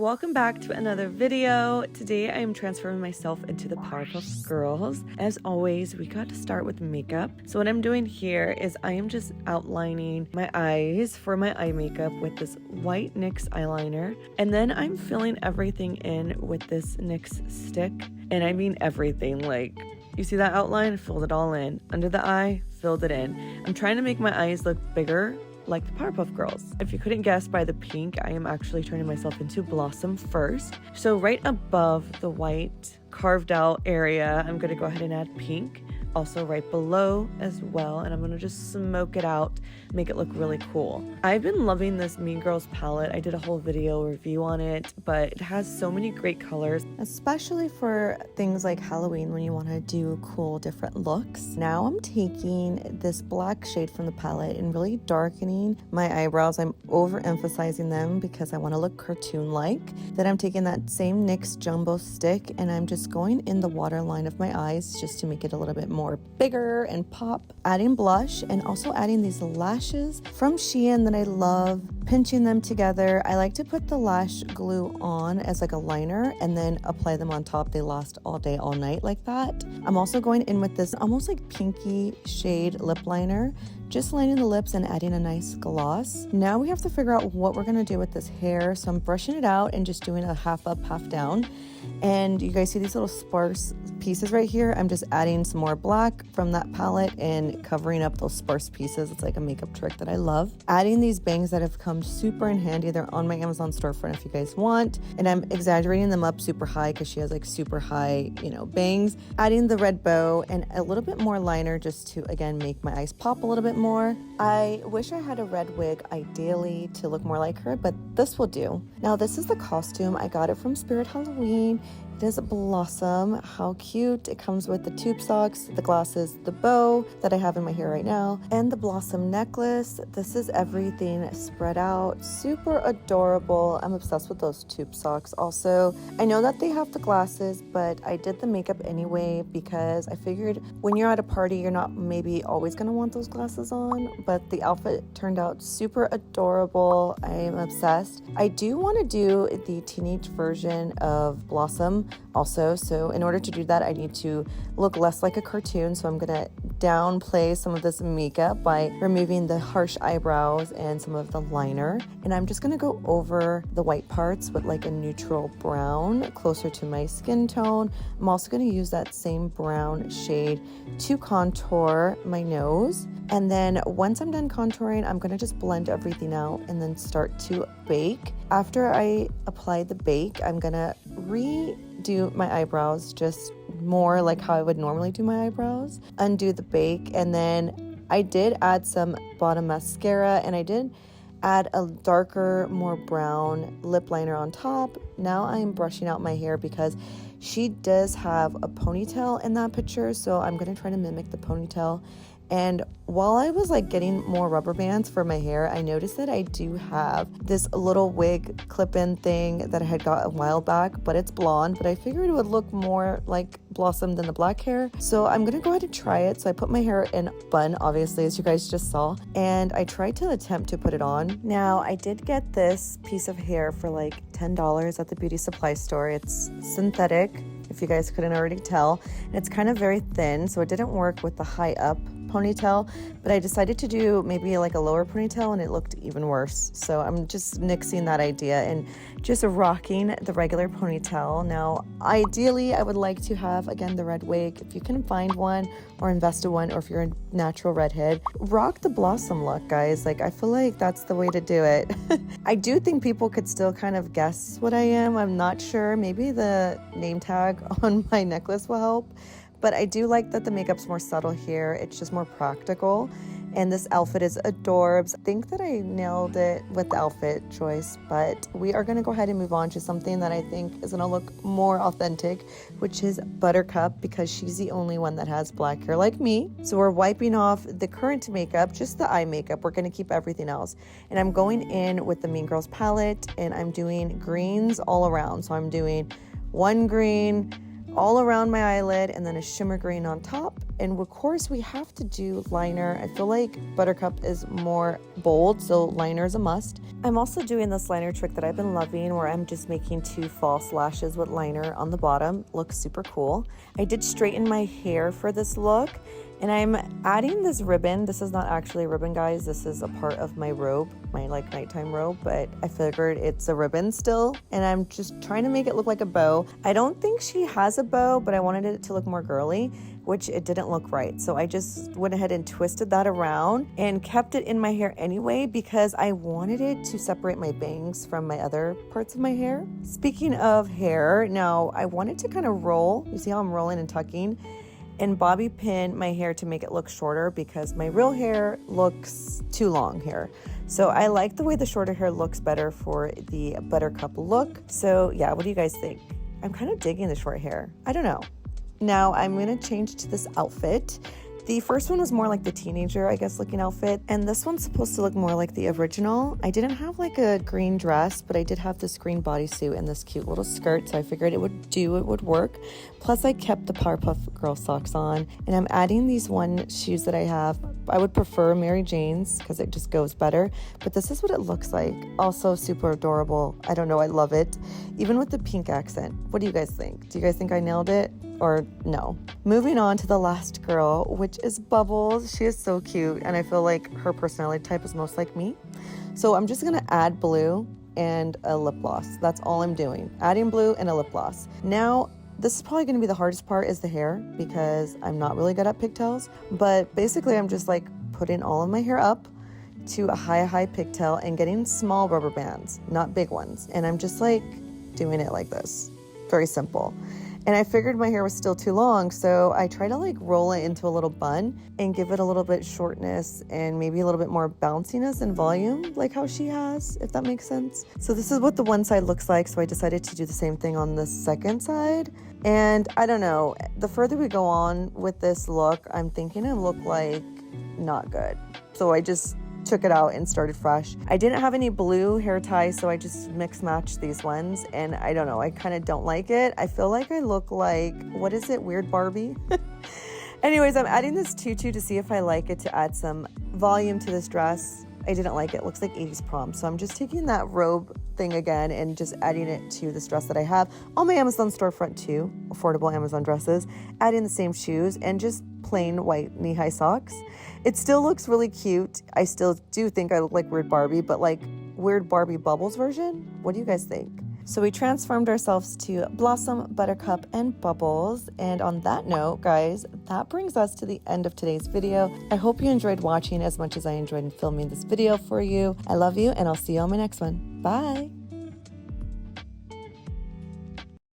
welcome back to another video. Today I am transforming myself into the Powerpuff Girls. As always, we got to start with makeup. So what I'm doing here is I am just outlining my eyes for my eye makeup with this white NYX eyeliner. And then I'm filling everything in with this NYX stick. And I mean everything, like, you see that outline? Filled it all in. Under the eye, filled it in. I'm trying to make my eyes look bigger, like the Powerpuff Girls. If you couldn't guess by the pink, I am actually turning myself into Blossom first. So right above the white carved out area, I'm gonna go ahead and add pink. Also right below as well, and I'm gonna just smoke it out, make it look really cool. I've been loving this Mean Girls palette. I did a whole video review on it, but it has so many great colors, especially for things like Halloween when you want to do cool different looks. Now I'm taking this black shade from the palette and really darkening my eyebrows. I'm overemphasizing them because I want to look cartoon-like. Then I'm taking that same NYX jumbo stick and I'm just going in the waterline of my eyes just to make it a little bit more bigger and pop. Adding blush and also adding these lashes from Shein that I love. Pinching them together. I like to put the lash glue on as like a liner and then apply them on top. They last all day, all night like that. I'm also going in with this almost like pinky shade lip liner, just lining the lips and adding a nice gloss. Now we have to figure out what we're gonna do with this hair. So I'm brushing it out and just doing a half up, half down. And you guys see these little sparse pieces right here? I'm just adding some more black from that palette and covering up those sparse pieces. It's like a makeup trick that I love. Adding these bangs that have come super in handy. They're on my Amazon storefront if you guys want. And I'm exaggerating them up super high because she has like super high, bangs. Adding the red bow and a little bit more liner just to, again, make my eyes pop a little bit more. I wish I had a red wig ideally to look more like her, but this will do. Now this is the costume. I got it from Spirit Halloween. It is Blossom. How cute. It comes with the tube socks, the glasses, the bow that I have in my hair right now, and the Blossom necklace. This is everything spread out. Super adorable. I'm obsessed with those tube socks. Also, I know that they have the glasses, but I did the makeup anyway because I figured when you're at a party, you're not maybe always going to want those glasses on, but the outfit turned out super adorable. I am obsessed. I do want to do the teenage version of Blossom also, so in order to do that I need to look less like a cartoon, so I'm gonna downplay some of this makeup by removing the harsh eyebrows and some of the liner, and I'm just gonna go over the white parts with like a neutral brown closer to my skin tone. I'm also gonna use that same brown shade to contour my nose, and then once I'm done contouring, I'm gonna just blend everything out and then start to bake. After I apply the bake, I'm gonna redo my eyebrows just more like how I would normally do my eyebrows, undo the bake, and then I did add some bottom mascara and I did add a darker, more brown lip liner on top. Now I'm brushing out my hair because she does have a ponytail in that picture, so I'm gonna try to mimic the ponytail. And while I was like getting more rubber bands for my hair, I noticed that I do have this little wig clip-in thing that I had got a while back, but it's blonde, but I figured it would look more like Blossom than the black hair. So I'm gonna go ahead and try it. So I put my hair in a bun, obviously, as you guys just saw, and I tried to attempt to put it on. Now, I did get this piece of hair for like $10 at the beauty supply store. It's synthetic, if you guys couldn't already tell. And it's kind of very thin, so it didn't work with the high up ponytail, but I decided to do maybe like a lower ponytail and it looked even worse. So I'm just nixing that idea and just rocking the regular ponytail. Now, ideally, I would like to have, again, the red wig. If you can find one or invest in one, or if you're a natural redhead, rock the Blossom look, guys. Like, I feel like that's the way to do it. I do think people could still kind of guess what I am. I'm not sure. Maybe the name tag on my necklace will help. But I do like that the makeup's more subtle here. It's just more practical. And this outfit is adorbs. I think that I nailed it with the outfit choice, but we are gonna go ahead and move on to something that I think is gonna look more authentic, which is Buttercup, because she's the only one that has black hair like me. So we're wiping off the current makeup, just the eye makeup. We're gonna keep everything else. And I'm going in with the Mean Girls palette and I'm doing greens all around. So I'm doing one green, all around my eyelid and then a shimmer green on top. And of course we have to do liner. I feel like Buttercup is more bold, so liner is a must. I'm also doing this liner trick that I've been loving where I'm just making 2 false lashes with liner on the bottom. Looks super cool. I did straighten my hair for this look, and I'm adding this ribbon. This is not actually a ribbon, guys. This is a part of my robe, my like nighttime robe, but I figured it's a ribbon still, and I'm just trying to make it look like a bow. I don't think she has a bow, but I wanted it to look more girly, which it didn't look right. So I just went ahead and twisted that around and kept it in my hair anyway because I wanted it to separate my bangs from my other parts of my hair. Speaking of hair, now I wanted to kind of roll. You see how I'm rolling and tucking? And bobby pin my hair to make it look shorter because my real hair looks too long here. So I like the way the shorter hair looks better for the Buttercup look. So yeah, what do you guys think? I'm kind of digging the short hair. I don't know. Now I'm going to change to this outfit. The first one was more like the teenager, I guess, looking outfit. And this one's supposed to look more like the original. I didn't have like a green dress, but I did have this green bodysuit and this cute little skirt. So I figured it would work. Plus I kept the Powerpuff Girl socks on. And I'm adding these one shoes that I have. I would prefer Mary Jane's because it just goes better. But this is what it looks like. Also super adorable. I don't know, I love it. Even with the pink accent. What do you guys think? Do you guys think I nailed it? Or no? Moving on to the last girl, which is Bubbles. She is so cute, and I feel like her personality type is most like me. So I'm just gonna add blue and a lip gloss. That's all I'm doing. Adding blue and a lip gloss. Now, this is probably gonna be the hardest part is the hair because I'm not really good at pigtails. But basically, I'm just like putting all of my hair up to a high pigtail and getting small rubber bands, not big ones. And I'm just like doing it like this. Very simple. And I figured my hair was still too long, so I try to like roll it into a little bun and give it a little bit shortness and maybe a little bit more bounciness and volume, like how she has, if that makes sense. So this is what the one side looks like, so I decided to do the same thing on the second side. And I don't know, the further we go on with this look, I'm thinking it looked like not good. So I just took it out and started fresh. I didn't have any blue hair ties, so I just mix matched these ones, and I don't know, I kind of don't like it. I feel like I look like, what is it, Weird Barbie? Anyways, I'm adding this tutu to see if I like it, to add some volume to this dress. I didn't like it. It looks like 80s prom, so I'm just taking that robe thing again and just adding it to this dress that I have on my Amazon storefront too, affordable Amazon dresses, adding the same shoes and just plain white knee-high socks. It still looks really cute. I still do think I look like Weird Barbie, but like Weird Barbie Bubbles version. What do you guys think? So we transformed ourselves to Blossom, Buttercup, and Bubbles. And on that note, guys, that brings us to the end of today's video. I hope you enjoyed watching as much as I enjoyed filming this video for you. I love you, and I'll see you on my next one. Bye.